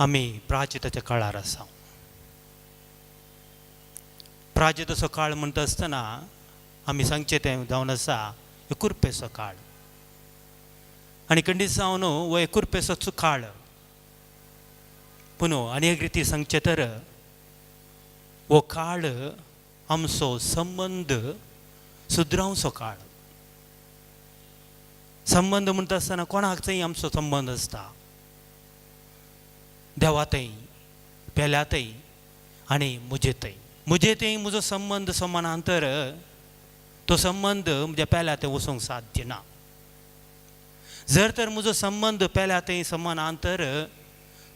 आमी प्राचिताच्या काळार आसा. प्राचिताचो काळ म्हणटा आसतना आमी सांगचे तें जावन आसा एकुरपेचो काळ. आनी खंडीत जावन हो एकुरपेचोच काळ. पूण आनी एक रिती सांगचे तर हो काळ आमचो संबंद सुदरावचो काळ. संबंद म्हणटा आसतना कोणाक थंय आमचो संबंद आसता. देवातय, पेल्यातय आनी म्हजेतय. म्हजेतय म्हजो संबंद समानांतर तो संबंध म्हज्या पेल्या थंय वचूंक साध्य ना. जर तर म्हजो संबंद पेल्या थंय समानांतर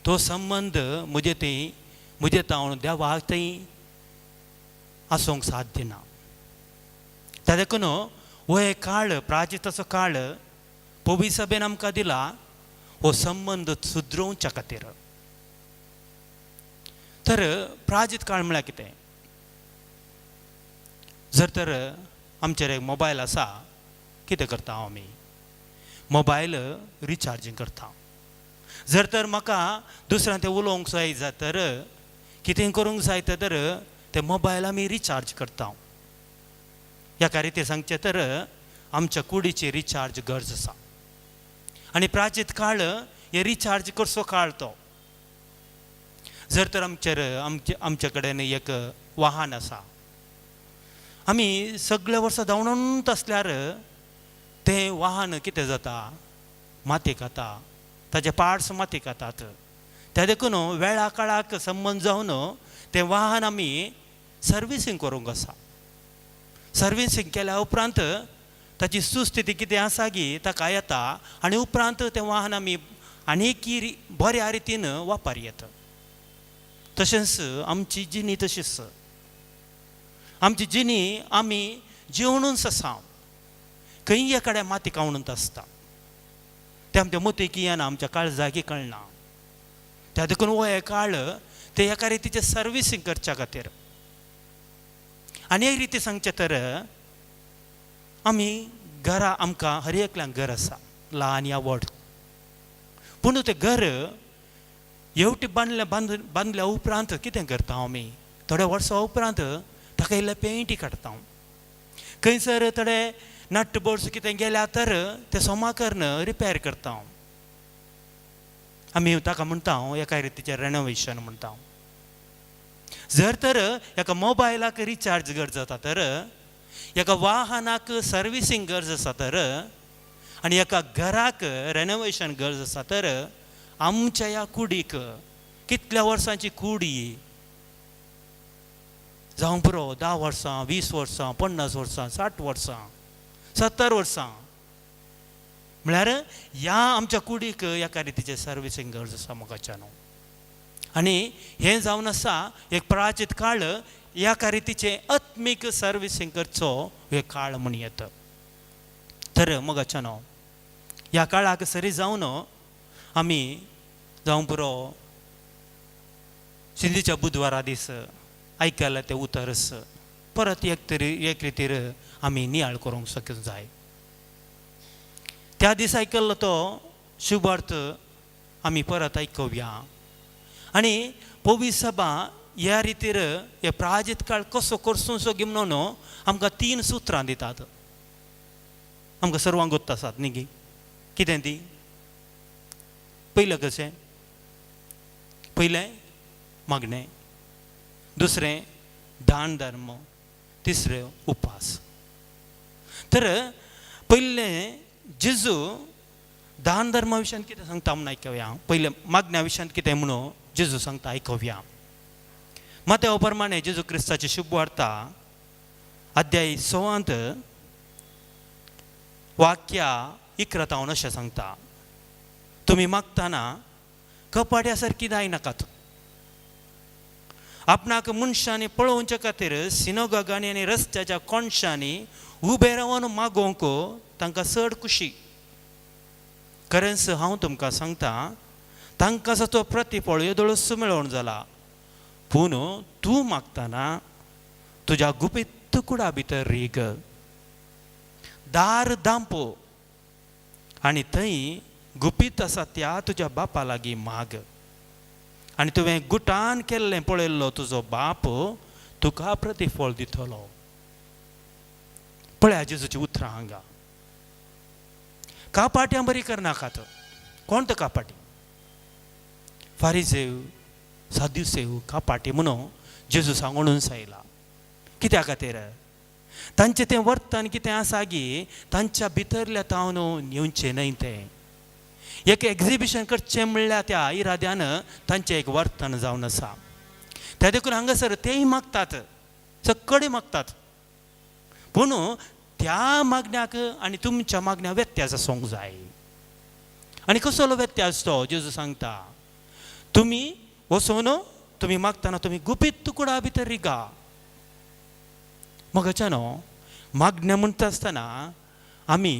तो संबंध म्हजे तावन देवाक थंय आसूंक साध्य ना. त्या देखून हो एक काळ, प्राचिताचो काळ पवित्र सभेन आमकां दिला हो संबंद सुदरोवच्या खातीर. तर प्राचीत काळ म्हळ्यार कितें? जर तर आमचेर एक मोबायल आसा, कितें करता आमी? मोबायल रिचार्जींग करता. जर तर म्हाका दुसऱ्यां तें उलोवंक जाय तर कितें करूंक जाय तर ते मोबायल आमी रिचार्ज करता. ह्या रितीन सांगचें तर आमच्या कुडीची रिचार्ज गरज आसा. आनी प्राचीत काळ हे रिचार्ज करचो काळ तो. जर तर आमचे कडेन एक वाहन आसा, आमी सगळे वर्सां धांवडावत आसल्यार तें वाहन कितें जाता? मातीक खाता. ताजे पार्ट्स मातीक खातात. त्या देखून वेळा काळाक संबंद जावन तें वाहन आमी सर्विसींग करूंक आसा. सर्विसींग केल्या उपरांत ताची सुस्थिती कितें आसा गी ताका येता आनी उपरांत तें वाहन आमी आनीक बऱ्या रितीन वापर येता. तशेंच आमची जिणी तशीच. आमची जिणी आमी जेवणूच आसा. खंय एकाड्या माती कावणूत आसता. ते आमच्या मतीक येना, आमच्या काळजाकी कळना. त्या देखून हो एक काळ ते एका रितीचें सर्विसींग करच्या खातीर. आनी एक रिती सांगचें तर आमी घरा आमकां हर एकल्यांक घर आसा, ल्हान या व्हड. पूण तें घर हेवटी बांदल्या उपरांत कितें करता आमी? थोड्या वर्सां उपरांत ताका इल्ले पेंटी काडटा. खंयसर थोडे नट बोल्ट्स कितें गेल्या तर ते सोमाकरन रिपेर करता. आमी ताका म्हणटा एका रितीचें रेनोवेशन म्हणटा. जर तर एका मोबायलाक रिचार्ज गरज जाता तर, एका वाहनाक सर्विसींग गरज आसा तर, आनी एका घराक रेनोवेशन गरज आसा तर आमच्या ह्या कुडीक कितल्या वर्सांची कुडी जावं पुरो 10 वर्सां, 20 वर्सां, 50 वर्सां, 60 वर्सां, 70 वर्सां म्हळ्यार ह्या आमच्या कुडीक एका रितीचें सर्विसींग गरज आसा मोगाच्यान. आनी हें जावन आसा एक प्राचीत काळ एका रितीचें आत्मीक सर्विसींग करचो हे काळ म्हण येता. तर मोगाच्यान ह्या काळाक सरी जावन आमी जावं पुरो सिंधीच्या बुधवारा दीस आयकलां तें उतरस परत एक रितीर आमी नियाळ करूंक शकूंक जाय. त्या दीस आयकल्लो तो शुभार्थ आमी परत आयकुया. आनी पवित्र सभा ह्या रितीर हे प्राचीत काळ कसो करचो गी म्हणून आमकां 3 सुत्रां दितात. आमकां सर्वांक गोत्त आसात न्ही गी. कितें ती? पयलें कशें? पयलें मागणें, दुसरें दान धर्म, तिसरें उपास. तर पयलें जेजू दान धर्मा विशयान कितें सांगता म्हणून आयकुया. पयलें मागण्या विशयान कितें म्हणून जेजू सांगता आयकुया. मातेव प्रमाणे जेजू क्रिस्ताची शुभ वार्ता अध्याय 6 वाक्या 11 अशें सांगता. तुमी मागतना कपाड्या सारकी जाय नाकात. आपणाक मनशांनी पळोवचे खातीर सिनोगांनी आनी रस्त्याच्या कोणशांनी उबे रावन मागोवंक तांकां चड खुशी. खरेंच हांव तुमकां सांगता तांकां ताचो प्रतिफळ येदोळस मेळोवन जाला. पूण तूं मागतना तुज्या गुपीत कुडा भितर रीग, दार दांपो आनी थंय गुपीत आसा त्या तुज्या बापा लागीं माग. आनी तुवें गुटान केल्लें पळयल्लो तुजो बाप तुका प्रतिफळ दितलो. पळया जेजूची उतरां हांगा. कापाट्यां बरी करनाकात. कोण तो कापाटी? फारिसेव, सादुसेव कापाटी म्हणून जेजू सांगून सायला. कित्या खातीर? तांचें तें वर्तन कितें आसा गी तांच्या भितरल्या तावन येवचें न्हय तें. एक एग्जिबिशन करचें म्हणल्यार त्या इराद्यान तांचें एक वर्तन जावन आसा. त्या देखून हांगासर तेय मागतात, सक्कडे मागतात, पूण त्या मागण्याक आनी तुमच्या मागण्या व्यत्यास आसूंक जाय. आनी कसलो व्यत्यास तो? जेजू सांगता, तुमी वचून तुमी मागतना तुमी गुपीत तुकडा भितर रिगा. मगाच्यान मागण्या म्हणटा आसतना आमी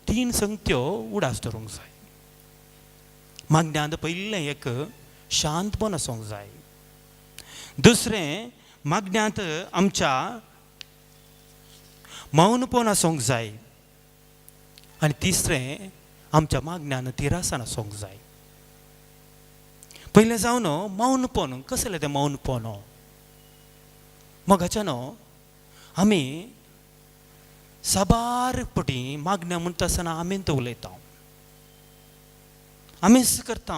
3 संगत्यो उडास धरूंक जाय. मागण्यांत पयलें एक शांतपण आसूंक जाय. दुसरें मागण्यांत आमच्या मौनपण आसूंक जाय. आनी तिसरें आमच्या मागण्यान तिरासन आसूंक जाय. पयलें जावन मौनपण. कसलें तें मौनपण? मगाच्यान आमी साबारपटी मागण्या म्हणटा आसतना आमींत उलयता, आमीच करता,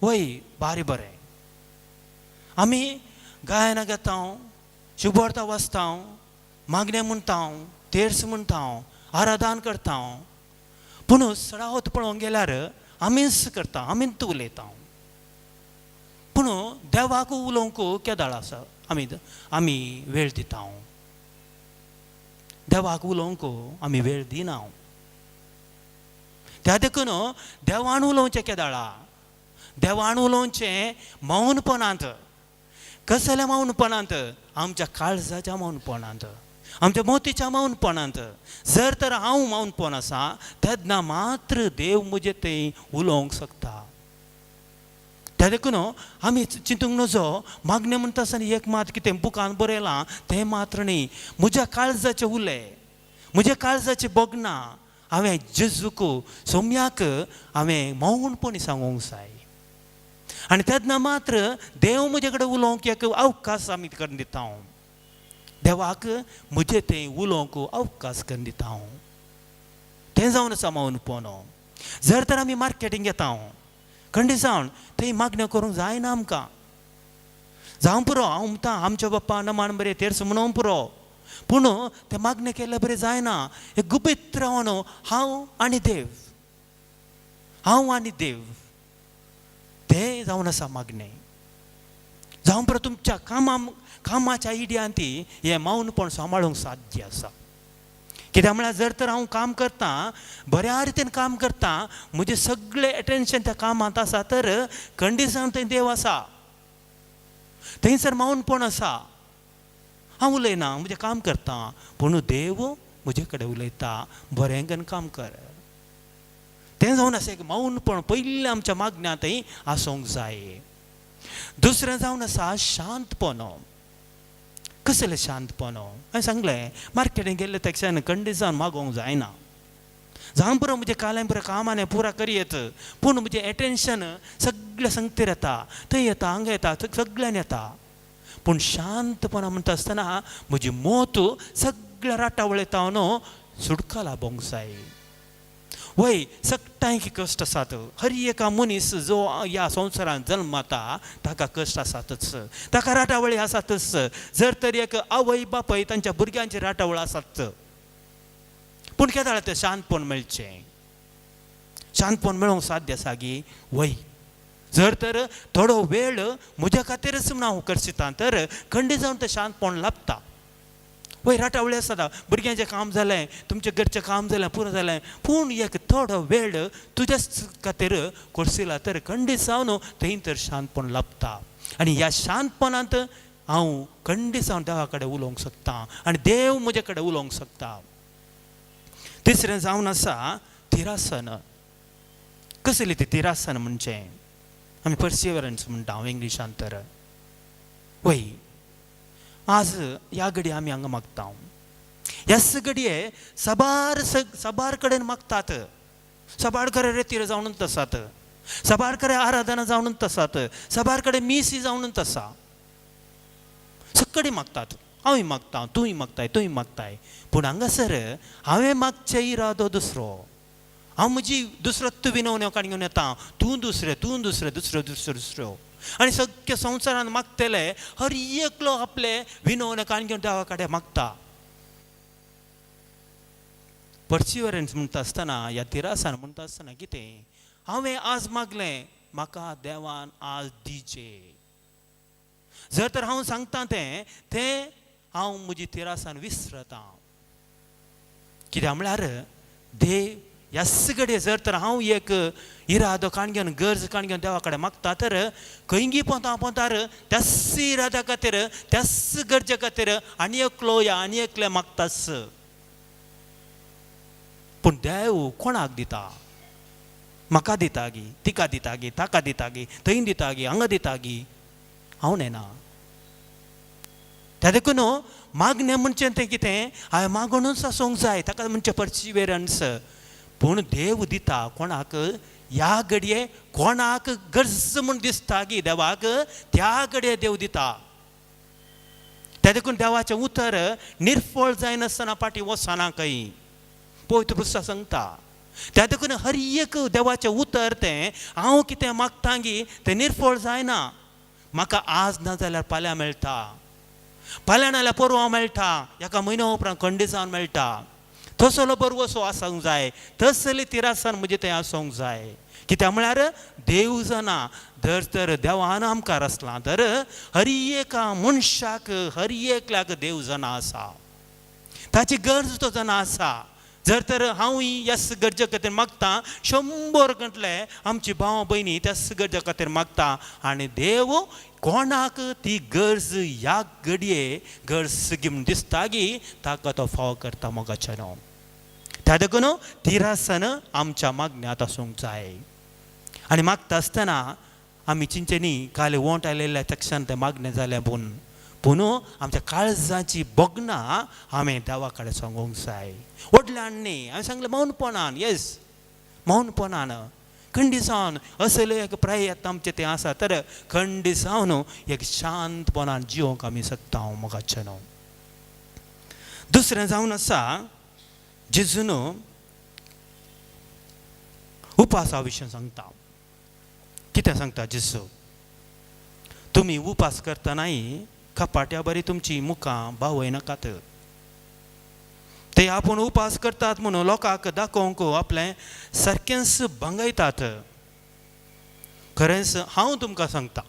वय बारी बरें. आमी गायनां घेता, शुभवार्ता वाचता, मागण्या म्हणटा, तेर्स म्हणटा, आराधन करता, पूण सडावत पळोवंक गेल्यार आमीच करता, आमींत उलयता. पूण देवाक उलोवंक केदाळ आसा. आमी वेळ दिता, देवाक उलोवंक आमी वेळ दिना. त्या देखून देवान उलोवचें केदाळा. देवान उलोवचें मौनपणांत. कसल्या मौनपणांत? आमच्या काळजाच्या मौनपणांत, आमच्या मोतीच्या मौनपणांत. जर तर हांव मौनपण आसा तेन्ना मात्र देव म्हजे थंय उलोवंक शकता. त्या देखून आमी चिंतूंक नजो मागण्या म्हणटा आसतना एक मात कितें बुकान बरयलां तें मात्र न्ही. म्हज्या काळजाचें उलय, म्हज्या काळजाचें बगना हांवें जेजूक सोम्याक हांवें मौनपणी सांगूंक जाय. आनी तेन्ना मात्र देव म्हजे कडेन उलोवंक एक अवकाश आमी करून दिता. देवाक म्हजे थंय उलोवंक अवकाश करून दिता. तें जावन आसा मौनपण. जर तर आमी मार्केटींग घेता खंडी जावन थंय मागण्यो करूंक जायना आमकां. जावं पुरो हांव म्हणटा आमच्या बाप्पा नमान बरें तेर्स म्हणून पुरो, पूण तें मागणें केल्लें बरें जायना. एक गुपीत रावन हांव आनी देव, हांव आनी देव, तें जावन आसा मागणें. जावं पुरो तुमच्या कामाच्या इड्यांत हें मौनपण सांबाळूंक साध्य आसा. कित्याक म्हळ्यार जर तर हांव काम करता, बऱ्या रितीन काम करता, म्हजें सगळें एटेन्शन त्या कामांत आसा, तर खंडीत थंय देव आसा, थंयसर मौनपण आसा. हांव उलयना, म्हजें काम करता, पूण देव म्हजे कडेन उलयता, बरें करून काम कर. तें जावन आसा एक मौनपण पयलीं आमच्या मागण्यांत थंय आसूंक जाय. दुसरें जावन आसा शांतपण. कसलें शांतपण? हांवें सांगलें मार्केटींग गेल्ले तेक्षान खंडीत जावन मागोवंक जायना. जावं पुरो म्हजें कालें पुरो कामान पुरा करीत, पूण म्हजें एटेन्शन सगळ्या संगतीर येता, थंय येता, हांगा येता, सगळ्यान येता. पूण शांतपणा म्हणटा आसतना म्हजी मोत सगळ्या राटावळेता न्हू सुडका लाभोंक जाय. वय सगळ्यांक कश्ट आसात. हर एका मनीस जो ह्या संवसारांत जल्माता ताका कश्ट आसातच, ताका राटावळी आसातच. जर तर एक आवय बापय तांच्या भुरग्यांची राटावळ आसात, पूण केदाळ तें शांतपण मेळचें. शांतपण मेळोवंक साध्य आसा गी? वय जर तर थोडो वेळ म्हज्या खातीरच म्हण हांव करचिता तर खंडीत जावन तें शांतपण लाभता. वय राटावळी आसता, भुरग्यांचें काम जालें, तुमचें घरचें काम जालें, पुरो जालें, पूण एक थोडो वेळ तुज्याच खातीर करशिला तर खंडीत जावन थंय तर शांतपण लाभता. आनी ह्या शांतपणांत हांव खंडीत जावन देवा कडेन उलोवंक शकता आनी देव म्हजे कडेन उलोवंक शकता. तिसरें जावन आसा तिरासन. कसली ती तिरासन म्हणजे? आमी पर्सिवरन्स म्हणटा हांव इंग्लिशांत. तर वय आज ह्या घडये आमी हांगा मागता, ह्याच घडये साबार कडेन मागतात, साबार खरे रेतीर जावनूच आसात. सबार कडेन आराधना जावन तसात, सबार कडेन मिसी जावन तसा. सगळीं मागतात, हांवूय मागता, तूंय मागताय, तूंय मागताय. पूण हांगासर हांवें मागचे इरादो दुसरो. हांव म्हजी दुसरो विनवण्यो काडून येता, तूं दुसरें, तूं दुसरें, दुसऱ्यो दुसऱ्यो दुसऱ्यो. आनी सगळे संवसारान मागतले हर एकलो आपले विनवण्यो काडून देवा कडेन मागता. पर्सिवरन्स म्हणटा आसतना, ह्या तिरासान म्हणटा आसतना कितें, हांवें आज मागलें, म्हाका देवान आज दिचें. जर तर हांव सांगता तें हांव म्हजी तिरासान विसरता. कित्याक म्हळ्यार देव ह्या सगळे जर तर हांव एक इरादो काणग्यान गरज काणग्यान देवा कडेन मागता तर खंयी पोंतार त्याच इराद्या खातीर त्याच गरजे खातीर आनी एकलो या आनी एकले मागताच. पूण देव कोणाक दिता? म्हाका दिता गी, तिका दिता गी, ताका दिता गी, थंय दिता गी, हांगा दिता गी. हांव न्हयना. त्या देखून मागणें म्हणचें तें कितें, हांवें मागूनच आसूंक जाय, ताका म्हणचें पर्सिवरन्स. पूण देव दिता कोणाक? ह्या घडये कोणाक गरज म्हूण दिसता गी देवाक, त्या घडये देव दिता. त्या देखून देवाचें उतर निर्फळ जायनासतना फाटीं वचना खंय. पवित्र पुस्तक सांगता. त्या देखून हर एक देवाचें उतर तें हांव कितें मागता गी तें निर्फळ जायना. म्हाका आज ना जाल्यार फाल्यां मेळटा, फाल्यां नाल्यार परवां मेळटा, एका म्हयन्या उपरांत खंडिसावन मेळटा. तसलो बरवसो आसूंक जाय, तसली तिरासान म्हणजे तें आसूंक जाय. कित्याक म्हळ्यार देव जाणा, जर तर देवान आमकां आसलां तर हर एका मनशाक हर एकल्याक देव जाणा आसा, ताची गरज तो जाणा आसा. जर तर हांव ह्या गरजे खातीर मागता, 100 गंटले आमची भाव भयणी त्या गरजे खातीर मागता, आनी देव कोणाक ती गरज ह्या घडये गरज गी म्हूण दिसता गी ताका तो फाव करता मोगाचें न्हू. त्या देखून तिरासन आमच्या मागण्यांत आसूंक जाय. आनी मागता आसतना आमी चिंचेनी काल वोंट आयलेल्या तक्षण तें मागणें जालें पूण आमच्या काळजाची बोगनां हांवें देवा कडेन सांगूंक जाय. व्हडल्यान न्ही, हांवें सांगलें मौनपणान. येस, मौनपणान खंडी जावन असले एक प्रयत्न आमचे ते आसा तर खंडी जावन एक शांतपणान जिवंक आमी शकता मोगाचें न्हू. दुसरें जावन आसा जेजून उपासा विशीं सांगता. कितें सांगता जेजू? तुमी उपास करतनाय कपाट्या बरी तुमची मुखां भावय नाकात. ते आपूण उपास करतात म्हणून लोकांक दाखोवंक आपलें सारकेंच भांगयतात. खरेंच हांव तुमकां सांगता,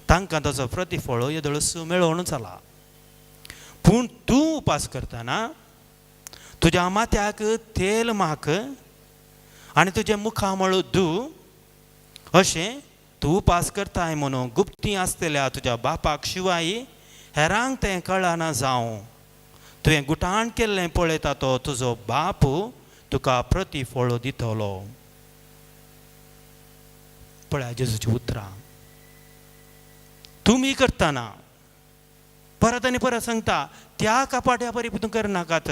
तांकां ताचो प्रतिफळ येदळस मेळोवन जाला. पूण तूं उपास करतना तुज्या माथ्याक तेल माक आनी तुजें मुखां मळ धू. अशें तूं उपास करताय म्हणून गुप्ती आसलेल्या तुज्या बापाक शिवाय हेरांक तें कळना जावं. तुवें गुटाण केल्लें पळयता तो तुजो बाप तुका प्रतिफळ दितलो. पळया जेजूची उतरां. तुमी करतना परत आनी परत सांगता, त्या कपाट्या बरी तूं करनाकात,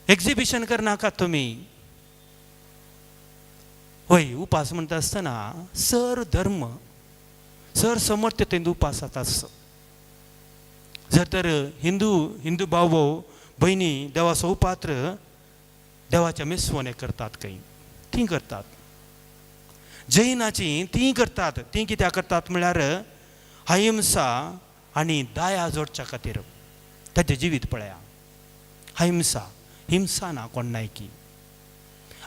एक्झिबिशन करनाकात तुमी. होय, उपास म्हणटा आसतना सर धर्म सर समर्थतेन उपास जाता. जर तर हिंदू भाव भयणी देवाचो उपात्र देवाच्या मेसवणे करतात, खंय ती करतात. जैनाची ती करतात. ती कित्याक करतात म्हळ्यार अहिंसा आनी दया जोडच्या खातीर. ताचें जिवीत पळया, अहिंसा, हिंसा ना कोणायकी,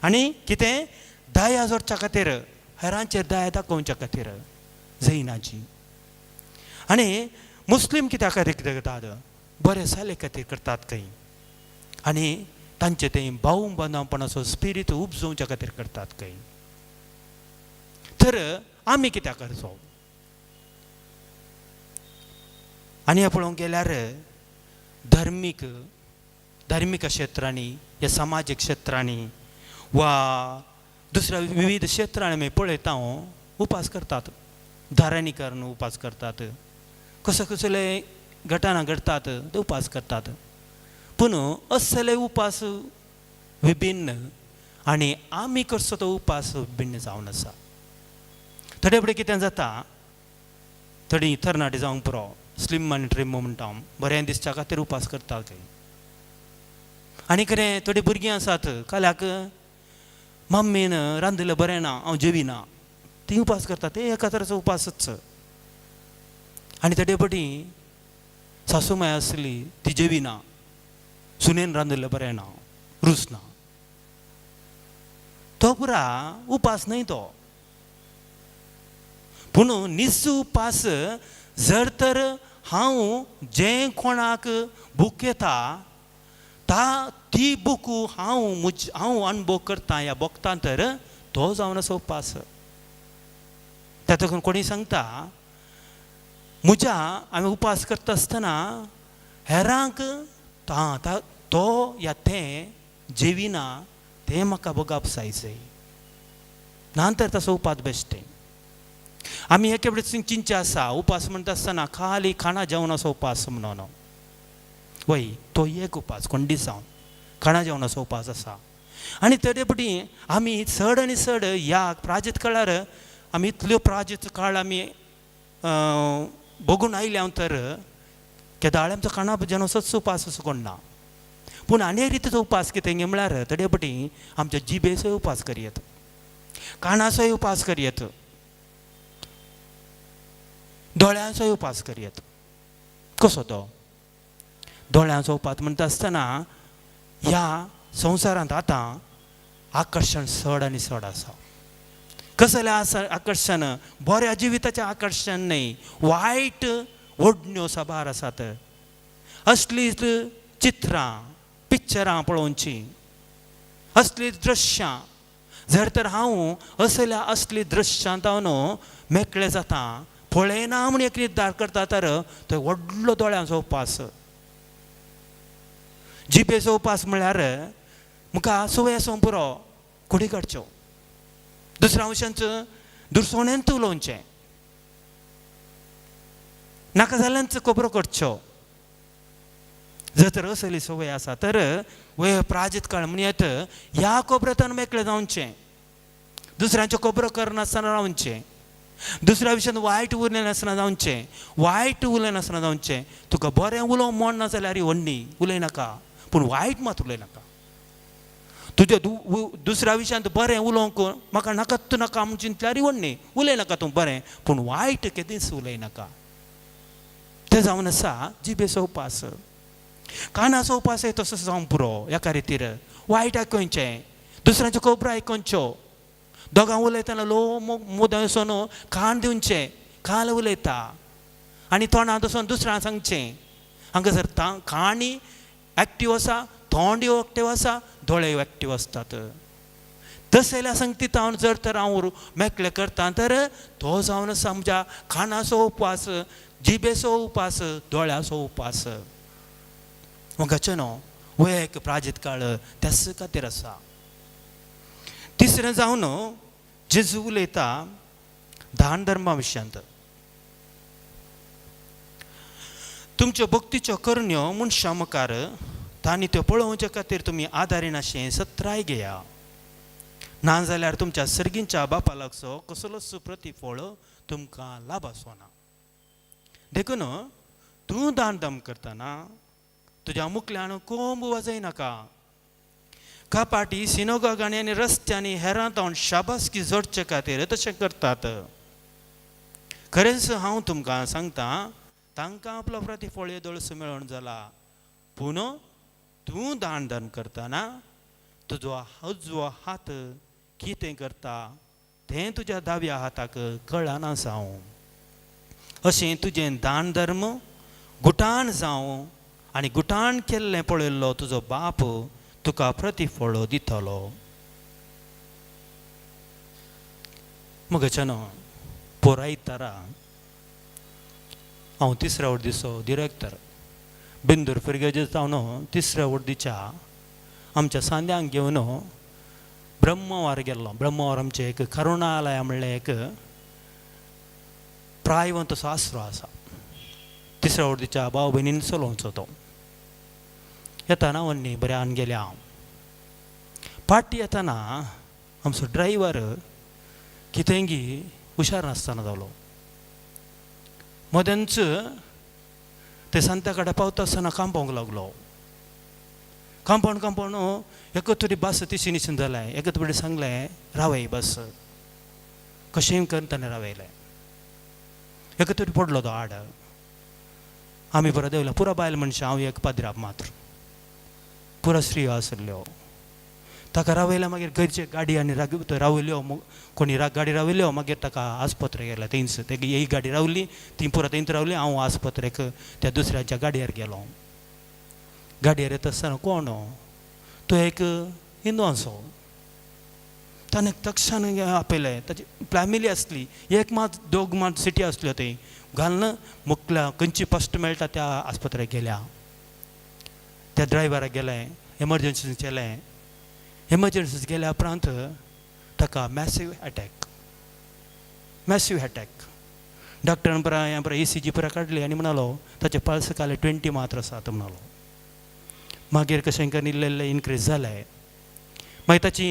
आनी कितें दया जोडच्या खातीर, हेरांचेर दया दाखोवच्या खातीर जैनाची. आनी मुस्लीम कित्याक करतात? बरें जाले खातीर करतात खंय, आनी तांचे तें भाव बांदवपणाचो स्पिरीट उपजोवच्या खातीर करतात खंय. तर आमी कित्याक करचो? आनी हें पळोवंक गेल्यार धार्मीक क्षेत्रांनी, ह्या समाजीक क्षेत्रांनी वा दुसऱ्या विविध क्षेत्रांनी आमी पळयता उपास करतात. धारणीकरण उपास करतात, कसले घटना घडतात ते उपास करतात. पूण असले उपास विभिन्न आनी आमी करचो तो उपास भिन्न जावन आसा. थोडे फुडें कितें जाता, थोडी तरणाटी जावंक पुरो स्लीम आनी ट्रीम म्हणटा बरें दिसच्या खातीर उपास करता ते. आनी कितें थोडी भुरगीं आसात काल्याक मम्मीन रांदिल्लें बरें ना हांव जेविना, ती उपास करता, ते एका तरेचो उपासच. आनी थोडे फावटी सासूमाय आसली ती जेविना, सुनेन रांदिल्लें बरें ना, रूच ना, तो पुरा उपास न्हय तो. पूण निस्स उपास जर तर हांव जें कोणाक भूक येता ती भूक हांव अनुभव करता ह्या भोगतां, तर तो जावन आसा उपास. तातूंत कोणी सांगता हांवें उपास करता आसतना हेरांक तो या तें जेविना तें म्हाका भोगप जायचें, नंतर तसो उपास बेश्टें. आमी एके कडेन चिंचे आसा उपास म्हणटा आसतना खाली खाणा जेवणाचो उपास म्हणून. वय तो एक उपास कोण दिसांव खाणा जेवणाचो उपास आसा. आनी थोडे फावटी आमी चड आनी चड ह्या प्राजत काळार आमी इतल्यो प्राजत काळ आमी बघून आयल्या तर केदाळे आमचो खाणा जेवणाचोच उपास असो कोण ना. पूण आनी एक रितीचो उपास कितें म्हळ्यार थोडे फावटी आमच्या जिबेचोय उपास करयत, कानाचोय उपास करयत, दोळ्यांचोय उपास करयत. कसो तो दोळ्यांचो उपास म्हणटा आसतना ह्या संवसारांत आतां आकर्शण चड आनी चड आसा. कसलें आसा आकर्शण? बऱ्या जिविताचें आकर्शण न्हय, वायट ओडण्यो साबार आसात. असलीं चित्रां पिक्चरां पळोवची, असलीं दृश्यां. जर तर हांव असलीं दृश्यांत हांव मेकळें जाता, पळयना म्हूण एक निर्धार करता, तर तो व्हडलो दोळ्यांचो उपास. जिबेचो उपास म्हळ्यार मुखार सुवेसो पुरो कुडी काडच्यो, दुसऱ्या वशेंच दुरसोणेंत उलोवचें, नाका जाल्यांच खबरो करच्यो. जर तर असली सवय आसा तर प्राजीत काळ म्हणयत ह्या खबरांतल्यान मेकळें जावचें, दुसऱ्यांच्यो खबरो करनासतना रावचें, दुसऱ्या विशयान वायट उलयनासतना जावचें, वायट उलयनासतना जावचें. तुका बरें उलोवंक म्हण ना जाल्यार व्हडली उलयनाका, पूण वायट मात उलयनाका. तुज्या दुसऱ्या विशयान बरें उलोवंक म्हाका नाकात नाका म्हूण चिंतल्यार व्हडली उलयनाका तूं बरें, पूण वायट केदींच उलयनाका. तें जावन आसा जिबेचो उपास. कानाचो उपासय तसोच जावंक पुरो. एका रितीर वायट आयकचें, दुसऱ्यांच्यो खबरो आयकच्यो, दोगां उलयतना लो मुद्दम वचून कान दिवचें, काल उलयता आनी तोंडांत वचून दुसऱ्यांक सांगचें. हांगा जर काणी एक्टीव आसा, तोंड एक्टीव आसा, दोळे एक्टीव आसतात. तशें जाल्यार सांगता हांव जर तर हांव मेकळें करता, तर तो जावन आसा म्हज्या कानाचो उपास, जिबेचो उपास, दोळ्याचो उपास. म्हाका न्हू हो एक प्राजीत काळ त्याच खातीर आसा. तिसरें जावन जेजू उलयता दान धर्मा विशयांत. तुमच्यो भक्तीच्यो करण्यो मनशां मुखार तांणी त्यो पळोवचे खातीर तुमी आदारीनाशें सत्राय घेया, नाजाल्यार तुमच्या सर्गींच्या बापा लागचो कसलोच प्रतिफळ तुमकां लाभसो ना. देखून तूं दान धर्म करतना तुज्या मुखल्यान कोंब वाजयनाका. कापाटी सिनोगांनी आनी रस्त्यांनी हेरां जावन शाबासकी जोडचे खातीर तशें करतात. खरेंच हांव तुमकां सांगता, तांकां आपलो प्रतिफळ येदोळसो मेळोन जाला. पूण तूं दान धर्म करतना तुजो उजवो हात कितें करता तें तुज्या दाव्या हाताक कळना जावं. अशें तुजें दान धर्म गुटाण जावं आनी गुटाण केल्लें पळयल्लो तुजो बाप तुका प्रतिफळ दितलो. मगच्यान पुरायतारा हांव तिसऱ्या वर्दीचो डिरेक्टर बिंदूर फिरगेजेस जावन तिसऱ्या वर्दीच्या आमच्या सांद्यांक घेवन ब्रह्मवार गेल्लो. ब्रह्मवार आमचें एक करुणालय म्हणलें एक प्रायवंत असो आसरो आसा. तिसऱ्या वर्दीच्या भाव भयणीन चलोवचो तो. येताना वन्नी बऱ्यान गेले हांव. पाटी येताना आमचो ड्रायव्हर कितेंगी हुशार नासतना जालो. मदेंच ते सांता कडेन पावता आसतना कांपोवंक लागलो. कांपोवन एकच तरी बस तिशी निशीन जालें. एकच बडी सांगलें रावय बस. कशेंय करून ताणें रावयलें. एकच तरी पडलो तो आड. आमी परत देवला पुरो बायल मनशां, हांव एक पाद्राप मात्र. पुरो स्त्रियो आसल्यो. ताका रावयल्या मागीर घरचे गाडी आनी रावयल्यो. कोणी गाडी रावयल्यो. मागीर ताका आस्पत्रेक गेल्या. थंयच तेगे ही गाडी रावली, ती पुरो थंयच रावली. हांव आस्पत्रेक त्या दुसऱ्याच्या गाडयेर गेलो. गाडयेर येता आसतना कोण तो एक हिंदवांचो. ताणें तक्षण आपयलें. ताची फॅमिली आसली. एक मात दोग मात सिटी आसल्यो थंय घालून मुकल्या खंयची फस्ट मेळटा त्या आस्पत्रेक गेल्या. त्या ड्रायव्हराक गेलें, एमर्जन्सी केलें. एमर्जन्सी गेल्या उपरांत ताका मॅसिव अटॅक. डॉक्टरान बरं ECG पुरा काडली आनी म्हणालो ताचे पल्स काले 20 मात्र आसात म्हणालो. मागीर कशें करून इल्लें इनक्रीज जालें. मागीर ताची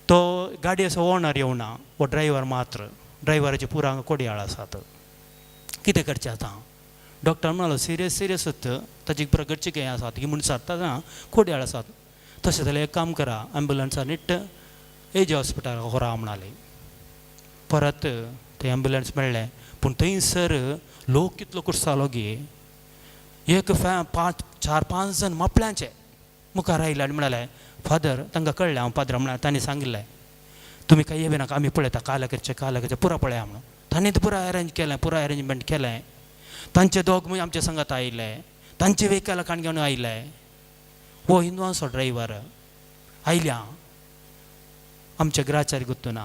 तो गाडयेचो ओनर येवना, वो ड्रायव्हर मात्र. ड्रायव्हराची पुरा कोडयाळ आसात. कितें करचें आतां? डॉक्टर म्हणालो सिरियस ताची पुरा घरची हें आसात ही म्हूण सारता कोडयाळ आसात. तशें जाल्यार एक काम करा, एम्बुलंसान नीट एज हॉस्पिटलाक व्हरा म्हणाले. परत ते एम्बुलंस मेळ्ळें. पूण थंयसर लोक कितलो कुर्सालो गे. एक 4-5 जण मापल्यांचे मुखार आयले आनी म्हणाले फादर. तांकां कळ्ळें हांव पाद्रा म्हणून. तांणी सांगलें तुमी काही येवे नाका, आमी पळयता काल करचें पुरो पळया म्हणून. तांणी तें पुरो अरेंजमेंट केलें. तांचे दोग म्हणजे आमच्या संगात आयले. तांचे व्हेकल काण घेवन आयले. वो हिंदवांचो ड्रायव्हर आयल्या. आमच्या ग्राचार गुत्तुना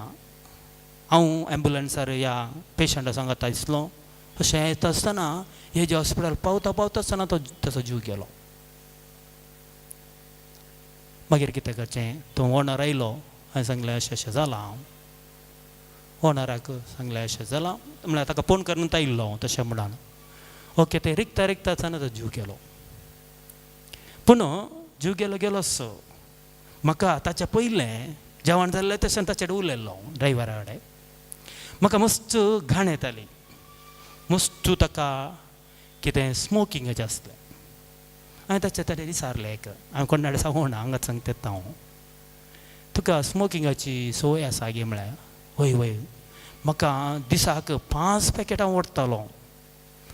हांव एम्बुलंसार ह्या पेशंटा सांगात दिसलो. अशें येता आसतना हेजे हॉस्पिटल पावता आसतना तो ताचो जीव गेलो. मागीर कितें करचें? तो ओनर आयलो. हांवें सांगलें अशें जालां. ओनराक सांगलें अशें जालां म्हळ्यार ताका फोन करून आयिल्लो तशें म्हणून. ओके ते रिकता आसतना तो जीव गेलो. पूण जीव गेलोच. म्हाका ताच्या पयलें जेवण जाल्लें तशें ताचेर उलयल्लो ड्रायव्हरा कडेन. म्हाका मस्त घाण येताली. मस्त ताका कितें स्मोकिंगाचें आसलें. हांवें ताचे कडेन विचारलें एक. हांवें कोणा कडेन सांगूना, हांगाच सांगता हांव. तुका स्मोकिंगाची संवय आसा गे म्हळ्यार. वय म्हाका दिसाक 5 पॅकेटां ओडटालो.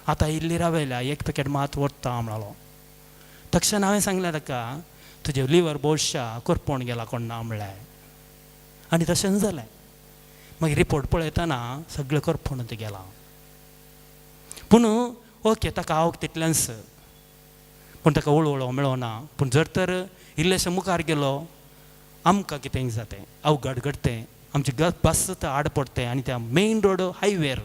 आतां इल्ली रावयल्या 1 पॅकेट मात ओडटा म्हणलो. तक्षण हांवें सांगलें ताका तुजें लिवर बोडशा करपोण गेला कोण ना म्हणल्यार. आनी तशेंच जालें. मागीर रिपोर्ट पळयतना सगळें करपोण तें गेलां. पूण ओके ताका हांव तितलेंच. पूण ताका हळू मेळोना. पूण जर तर इल्लेशें मुखार गेलो आमकां कितें जातें अवघड घडतें. आमची बस आड पडतें आनी त्या मेन रोड हायवेर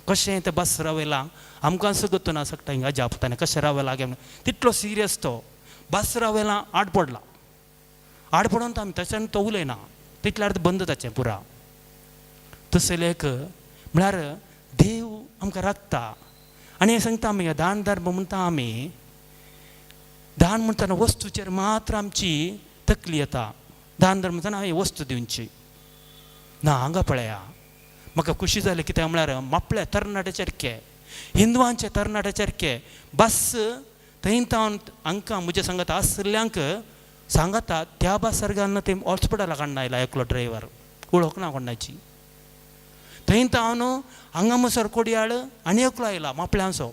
कशें तें बस रावयलां आमकां सुद्दां ना सकता हिंगा जापतालें कशें रावयलां गे म्हणून. तितलो सिरियस तो. बस रावयलां आड पडला. आड पडोन आमी तशें तो उलयना. तितल्यार बंद ताचें पुरा. तसलें एक म्हळ्यार देव आमकां राखता. आनी हें सांगता आमी दान धर्म म्हणटा आमी. दान म्हणटना वस्तूचेर मात्र आमची तकली येता. दान धर्म म्हणटना हांवें वस्तू दिवची ना. हांगा पळया म्हाका खुशी जाली. कित्याक म्हळ्यार मापल्या तरणाट्याचेरके हिंदवांचे तरणाट्याचेरके बस थंय हांकां म्हजे सांगात आसल्ल्यांक सांगता त्या बसार घालून ते हॉस्पिटलाक हाडून आयला एकलो ड्रायव्हर. वळख ना कोणाची. थंय हांव हांगा मसर कोडयाळ आनी एकलो आयला मापल्यांचो.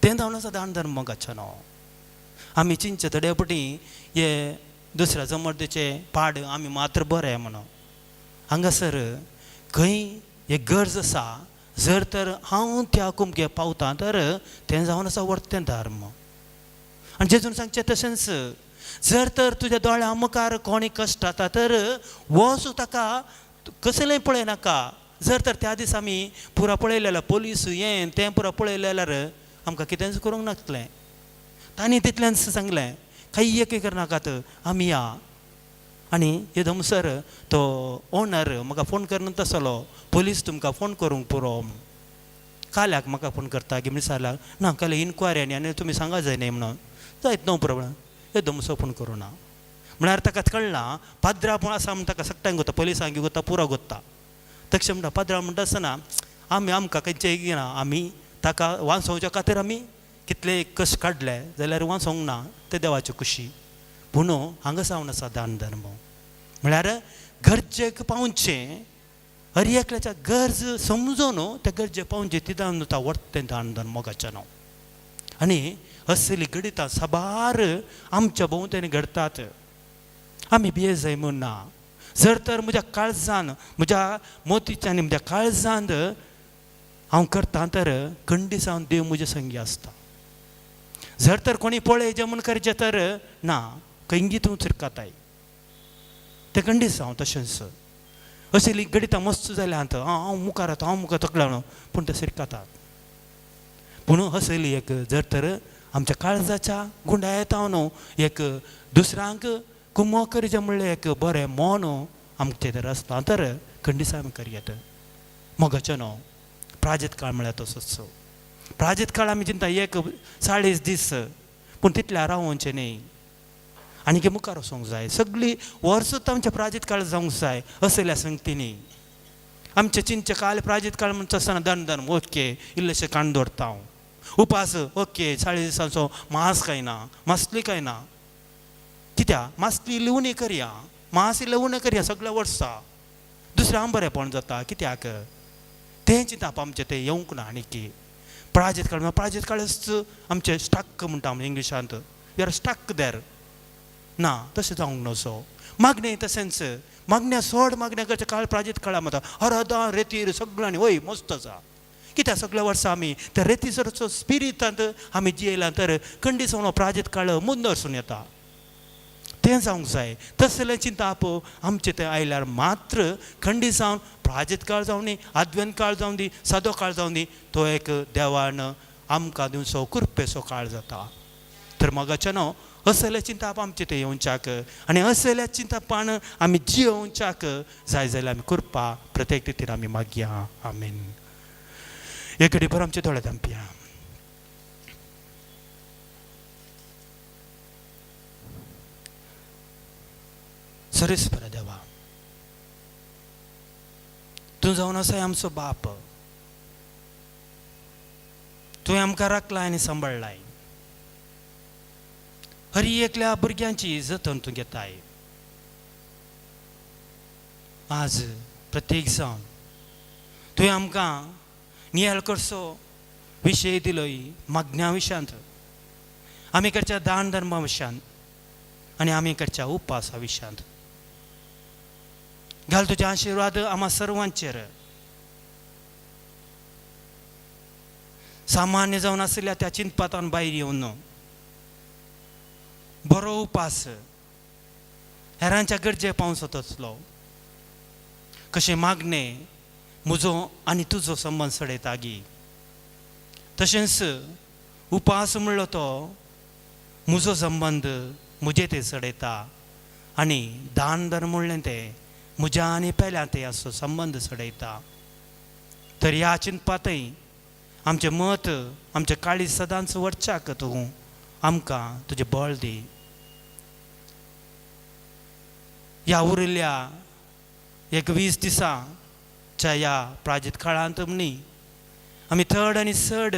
तें जावन आसा दान धर्म गच्छनो. आमी चिंचे थोड्यापटी हे दुसऱ्या समर्थेचे पाड आमी मात्र बरें म्हणून. हांगासर खंय एक गरज आसा. जर तर हांव त्या कुमके पावता तर तें जावन आसा वर्तें धर्म. आनी जेजून सांगचें तशेंच जर तर तुज्या दोळ्या मुखार कोणी कश्ट जाता तर वचूं ताका कसलेंय पळयनाका. जर तर त्या दीस आमी पुरा पळयलें जाल्यार पोलीस हें तें पुरा पळयलें जाल्यार आमकां कितेंच करूंक नासलें. तांणी तितलेंच सांगलें काही एक करनाकात आमी या. आनी एकदमसर तो ओनर म्हाका फोन करून तसलो पोलीस तुमकां फोन करूंक पुरो. काल्याक म्हाका फोन करता की विचारल्याक ना काल्या इन्क्वायरी आनी तुमी सांगा जाय न्ही म्हणून. जायत नो प्रॉब्लेम. एकदमसो फोन करूं ना. म्हळ्यार ताका कळना पाद्रा पूण आसा म्हण ताका सगळ्यांक गोता पुलिसांक गोता पुरो गोता तशें म्हणटा पाद्रा म्हणटा आसतना आमी आमकां खंयचें घेना आमी ताका वाचोवच्या खातीर आमी कितले कश्ट काडले जाल्यार वाचोंक ना ते देवाची खुशी पूण हांगा सावन आसा दान धर्म म्हळ्यार गरजेक पावचें हर एकल्याच्या गरज समजून त्या गरजे पावचे ती दान वर्तें दान धर्म मोगाचें नांव आनी असली घडितां साबार आमच्या भोंवतणी घडटात आमी भियेजाय म्हूण ना जर तर म्हज्या काळजान म्हज्या मोतीच्यान म्हज्या काळजांत हांव करतां तर खंडीसावन देव म्हजे संगी आसता जर तर कोणी पळय जेवण करचें तर ना खंयीतूं चिरकाताय ते खंडीसांव तशेंच असली गडितां मस्त जाल्यात हांव मुखार येता हांव मुखार तकला पूण ते सिरकातात पूण असली एक जर तर आमच्या काळजाच्या गुंडायेता न्हू एक दुसऱ्यांक कुमो करचें म्हणलें एक बरें मोन आमचे जर आसता तर खंडीसा आमी करयात मोगाचें न्हू प्राजत काळ म्हळ्यार तसोच प्राजत काळ आमी चिंता एक 40 दीस पूण तितल्या रावोवचें न्ही आनी मुखार वचोंक जाय सगळीं वर्सूच आमच्या प्राजत काळ जावंक जाय असल्या संगतींनी आमचे चिंचे काल प्राजत काळ म्हणटा आसतना दंड धर्म ओके इल्लेशें काण दवरता हांव उपास ओके 40 दिसांचो मास काय ना मासली काय ना कित्याक मासली लिवून करया मास लिवून करया सगळ्या वर्सा दुसऱ्यां बरेंपण जाता कित्याक तें चिंताप आमचें तें येवंक ना आनी की प्राजत काळच आमचें स्टक म्हणटा आमी इंग्लिशांत वी आर स्टक देर ना तशें जावंक नसो मागणें तशेंच मागण्या सोड मागण्या करचें काळ प्राजत काळा म्हणटा हरदां रेतीर सगळ्यांनी वय मस्त आसा कित्याक सगळ्या वर्सां आमी त्या रेतीचो स्पिरिटांत आमी जियेलां तर खंडीसावन प्राजत काळ मुद्द वरसून येता तें जावंक जाय तसलें चिंताप आमचें तें आयल्यार मात्र खंडीसावन प्राजत काळ जावं दी आद्वेंत काळ जावं दी सादो काळ जावं दी तो एक देवान आमकां दिवचो कृपेचो काळ जाता तर मोगाचें न्हू असले चिंताप आमचे ते येवच्याक आनी असल्या चिंतापान आमी जियोवच्याक जाय जाल्यार आमी कृपा प्रत्येक रितीन आमी मागया आमीन एक घडी भर आमचे दोळे धांपया सरेस्पर देवा तूं जावन आसाय आमचो बाप तुवें आमकां राखलाय आनी सांबाळलाय हर एकल्या भुरग्यांची जतन तूं घेताय आज प्रत्येक जावन तुवें आमकां नियाळ करचो विशय दिलोय मागण्या विशयांत आमी कडच्या दान धर्मा विशयांत आनी आमी कडच्या उपासा विशयांत घाल तुजे आशिर्वाद आम्हा सर्वांचेर सामान्य जावन आसल्या त्या चिंतपातान भायर येवन बरो उपास हेरांच्या गरजे पावसो तसलो कशें मागणें म्हजो आनी तुजो संबंद सडयता गी तशेंच उपास म्हणलो तो म्हजो संबंद म्हजे ते सडयता आनी दान धर्म म्हणलें तें म्हज्या आनी पेल्या ते असो संबंद सडयता तर ह्या चिंतपातय आमचें मत आमचें काळीज सदांच वरच्याक तूं आमकां तुजें बळ दी ह्या उरिल्ल्या 21 दिसांच्या ह्या प्राजत काळांत म्हणनी आमी चड आनी चड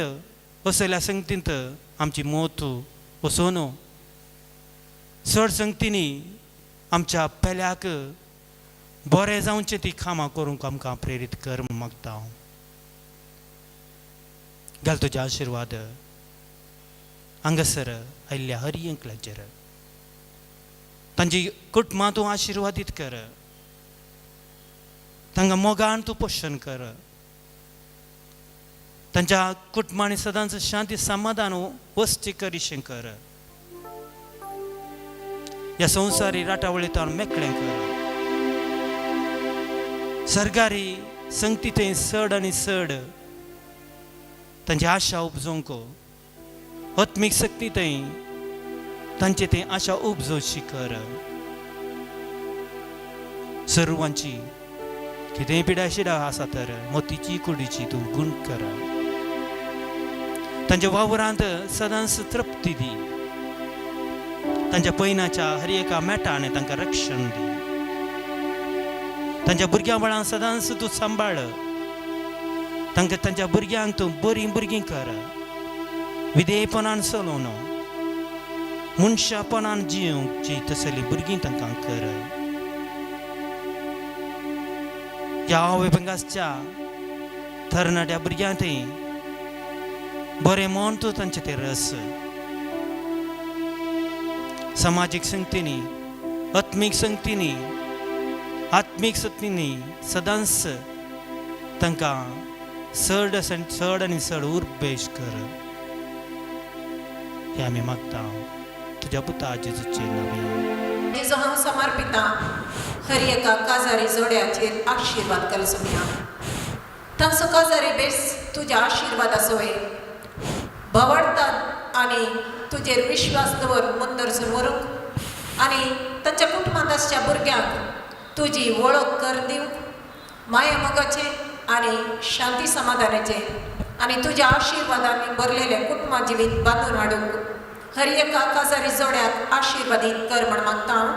असल्या संगतींत आमची मोत वचून चड संगतींनी आमच्या पेल्याक बरें जावचें ती कामां करूंक आमकां प्रेरीत कर म्हूण मागता हांव घाल तुजे आशिर्वाद हांगासर आयिल्ल्या हर एकल्याचेर तांची कुटुंबां तूं आशिर्वादीत कर तांकां मोगान तूं पोशण कर तांच्या कुटुंबांनी सदांच शांती समाधान वसचें करीशें कर ह्या संवसारी राटावळींतल्यान मेकळें कर सरकारी संगती थंय चड आनी चड तांची आशा उपजोवंक आत्मीक शक्ती थंय तांचे ते आशा उपजोवची कर सर्वांची कितेंय पिडा शिडा आसा तर मोतीची कुडीची तूं गुण कर तांच्या वावरांत सदांच तृप्ती दी तांच्या पैनाच्या हर एका मेटाने तांकां रक्षण दी. तांच्या भुरग्यां बाळां सदांच तूं सांबाळ. तांकां तांच्या भुरग्यांक तूं बरीं भुरगीं कर. विधेयपणान चलोवन मनशापणान जियोंकची तसली भुरगीं तांकां कर. ह्या विभंगाच्या तरणाट्या भुरग्यां थंय बरें मन तूं तांचे ते रस. समाजीक संगतींनी, आत्मीक संगतींनी, आत्मीक संगतींनी सदांच तांकां चड आनी चड उर्बेश कर. हे आमी मागता तुज्या पुता जेजूचे नांवान. जेजू हांव समर्पिता हर एका काजारी जोड्याचेर आशिर्वाद कर सुमया. तांचो काजारी बेस तुज्या आशिर्वाद आसोय. भवडतात आनी तुजेर विश्वास दवर मुंदरसून व्हरूंक आनी तांच्या कुटुंबांत आसच्या भुरग्यांक तुजी वळख कर दिवंक माया मोगाचे आनी शांती समाधानाचे आनी तुज्या आशिर्वादांनी भरलेले कुटुंबा जिवीत बांदून हाडूंक हर एका काजारी जोड्याक आशिर्वादीत कर म्हण मागता हांव.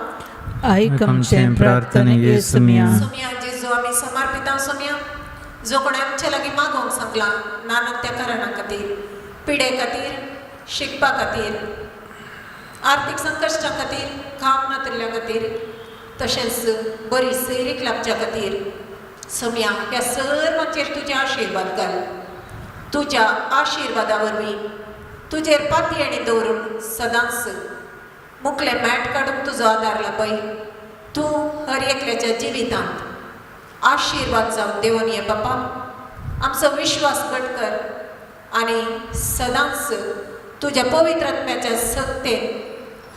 आयकमचें प्रार्थना येसुमिया. सुमया जेजू आमी समर्पिता सुमया. जो कोणी आमचे लागीं मागोवंक सांगला नानक त्या कारणां खातीर, पिडे खातीर, शिकपा खातीर, आर्थीक संकश्टां खातीर, काम नातरिल्ल्या खातीर, तशेंच बरी सैरीक लाभच्या खातीर सुमया ह्या सर्वांचेर तुजे आशिर्वाद घाल. तुज्या आशिर्वादा वरवीं तुजेर पातयेणी दवरून सदांच मुखले मॅट काडून तुजो आदार लाभय. तूं हर एकल्याच्या जिवितांत आशिर्वाद जावन देवन ये बापा. आमचो विश्वास घट कर आनी सदांच तुज्या पवित्र आत्म्याच्या सक्तेन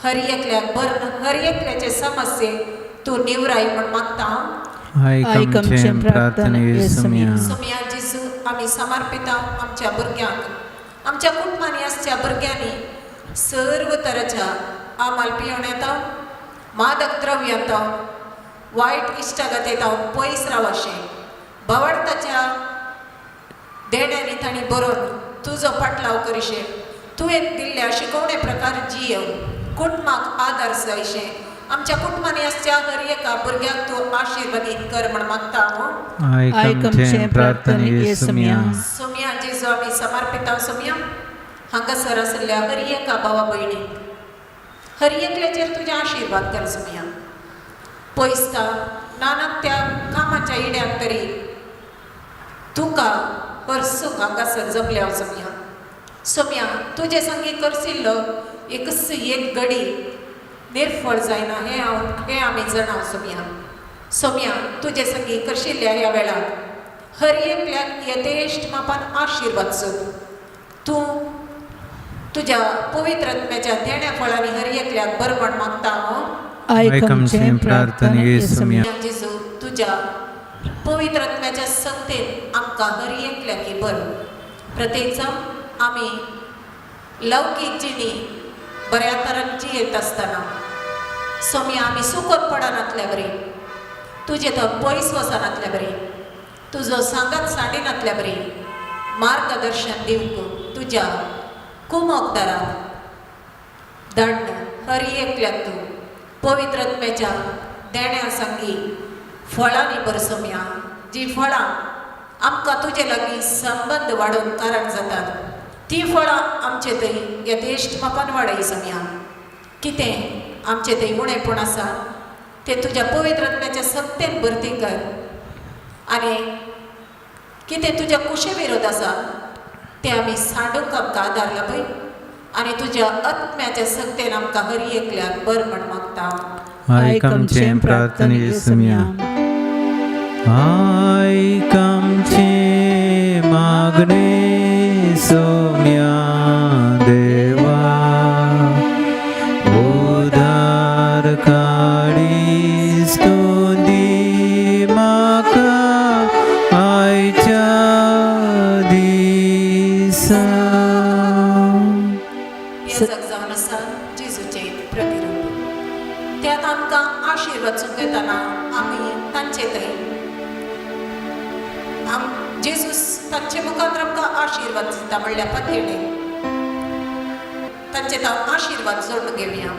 हर एकल्याक भरून हर एकल्याचे समस्ये तूं निवराय म्हण मागता हांव. आयकमचें प्रार्थना येसुमिया. सुमया जेजू आमी समर्पिता आमच्या भुरग्यांक, आमच्या कुटुंबांनी आसच्या भुरग्यांनी सर्व तराच्या आमाल पियोण्यात मादक द्रव्यांत वायट इश्टागतेंत पयस रावशें. भवडताच्या देण्यांनी तांणी बरोवन तुजो पाटलाव करिशे. तुवें दिल्ल्या शिकवणे प्रकार जियेव कुटुंबाक आदार जायशें. आमच्या कुटुंबांनी आसच्या हर एका भुरग्याक तूं आशिर्वादीत कर म्हण मागता हांव. आयकमचें प्रार्थना येसुमिया. सुमया जेजू आमी समर्पिता सुमया. हांगासर आसल्या हर एका भावा भयणीक हर एकल्याचेर तुजे आशिर्वाद कर सुमया. पयसता नानक त्या कामाच्या इड्याक तरी तुका परसूक हांगासर जमल्या सुमया. सुमया तुजे संगी करशिल्लो एकच एक घडी निर्फळ जायना हे आमी जाणाव सुमया. सुमया तुजे संगी करशिल्ल्या ह्या वेळार हर एकल्याक यथेश्ट मापान आशिर्वाद सोद. तूं तुज्या पवित्र आत्म्याच्या देण्या फळांनी हर एकल्याक बर म्हण मागता हांव. आयकमचें प्रार्थना येसुमिया. जेजू तुज्या पवित्र आत्म्याच्या सक्तेन आमकां हर एकल्याक बर. प्रत्येक आमी लौकीक जिणी बऱ्या तरान जियेत आसतना सुमया आमी सुखद पडनातल्या बरी, तुजे तो पयस वचनातल्या बरी, तुजो सांगात सांडिनातल्या बरी मार्गदर्शन दिवंक तुज्या कुमोगदाराक धाडन हर एकल्याक तूं पवित्र आत्म्याच्या देण्या सांगी फळांनी बर सुमया. जी फळां आमकां तुजे लागीं संबंद वाडोवंक कारण जातात ती फळां आमचे थंय यथेश्ट मापान वाडय सुमया. कितें आमचे थंय उणेंपण आसा तें तुज्या पवित्र आत्म्याच्या सक्तेन भरती कर आनी कितें तुज्या कुशे विरोध आसा तें आमी सांडूंक आमकां आदार लाभय आनी तुज्या आत्म्याच्या सक्तेन आमकां हर एकल्याक बर म्हण मागता. आयकमचें प्रार्थना येसुमिया. आयकमचें मागणे सुमया देवा. उदार काडीस तूं दी म्हाका आयच्या दिसा. जावन आसा जेजूचे प्रतिरूप. त्यात आमकां आशिर्वाद घेतना आमी तांचे थंय जेजूस तांचे मुखार आमकां आशिर्वाद दिता म्हणल्यार पत्येणे तांचे आशिर्वाद जोडून घेवया.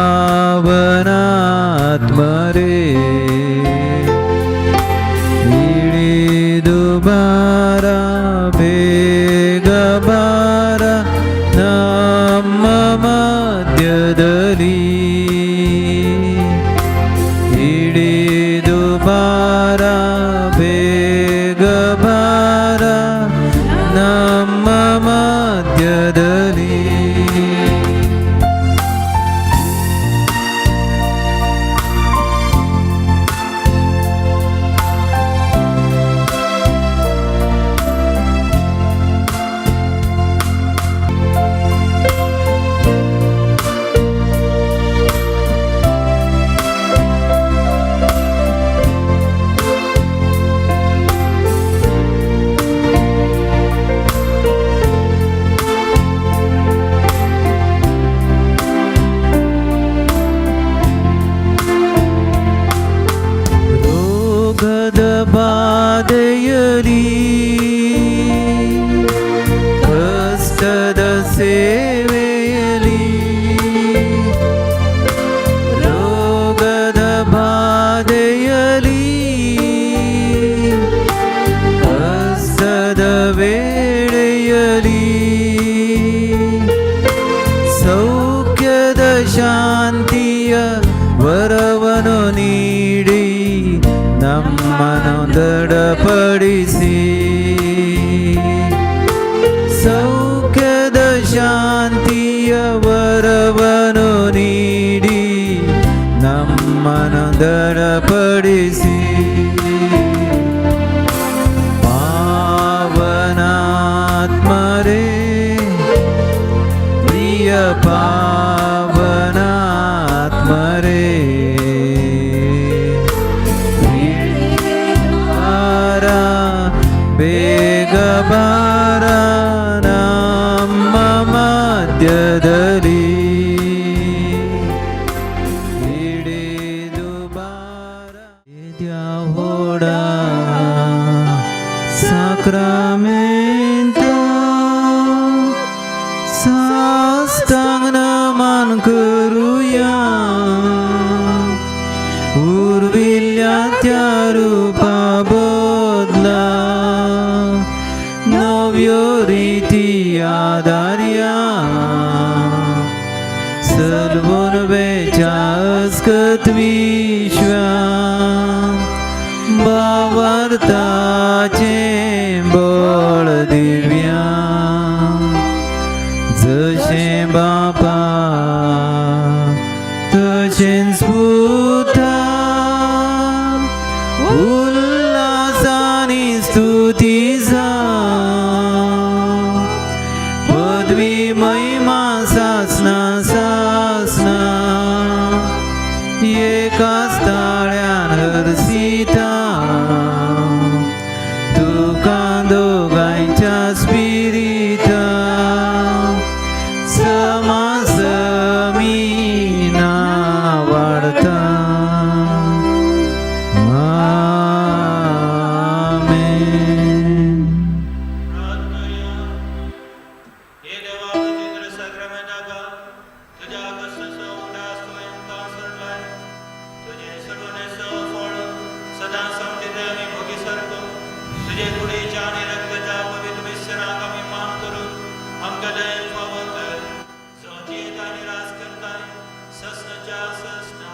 ಪಾವನಾತ್ಮರೇ ಇಳಿದು ಬಾರ ಬೇಗ ಬಾರ ನಮ್ಮ ಮಧ್ಯದಲ್ಲಿ ಇಳಿದು ಬಾರ ಬೇಗ ಬಾರ ನಮ್ಮ ಮಧ್ಯದಲ್ಲಿ ರೋಗದ ಬಾಧೆಯಲಿ ಕಷ್ಟದ ಸೇವೆಯಲಿ ರೋಗದ ಬಾಧೆಯಲಿ ಕಷ್ಟದ ವೇಳೆಯಲಿ ಸೌಖ್ಯದ ಶಾಂತಿಯ ವರವನು ನೀಡಿ ನಮ್ಮನ್ನು ದೃಢಪಡಿಸಿ ಸೌಖ್ಯದ ಶಾಂತಿಯ ವರವನು ನೀಡಿ ನಮ್ಮನ್ನು ದೃಢಪಡಿಸಿ ಪಾವನಾತ್ಮರೇ ಪ್ರಿಯ ಪಾವನಾತ್ಮರೇ ಬಾರ ಬೇಗ ಬಾರ ನಮ್ಮ ಮಧ್ಯದಲ್ಲಿ ಹಿಡಿದು ಬಾರ ಹೊಡ Sacramento Sastangaman करूया उर्विल्या रूपा बदला नव्यो रीती आधार्या सर्वोन बेचास्कत विश्वा भावार्थाचे बळ दिव्या जशे बापा तशे स्फुता उल्हासानी स्तुतीचा पदवी महिमा सासना सासना एकाच ताळ्यान हरसिता तुका दोगांच्या स्पिरिता समासमीना वाढता आमेन. हे देवा तुझे सक्रमेंटाका तुझ्या कष्टाचा उदास स्वयंता सरलाय तुझे सर्वनेसो फळ सदा समथिते आम्ही भोगी सरतो तुझे कुडीच्या आणि रक्ताच्या पवित्र मिश्रणाक आम्ही मान करू आमका दयेन फावो कर सचित आणि राज करताय ससनच्या ससना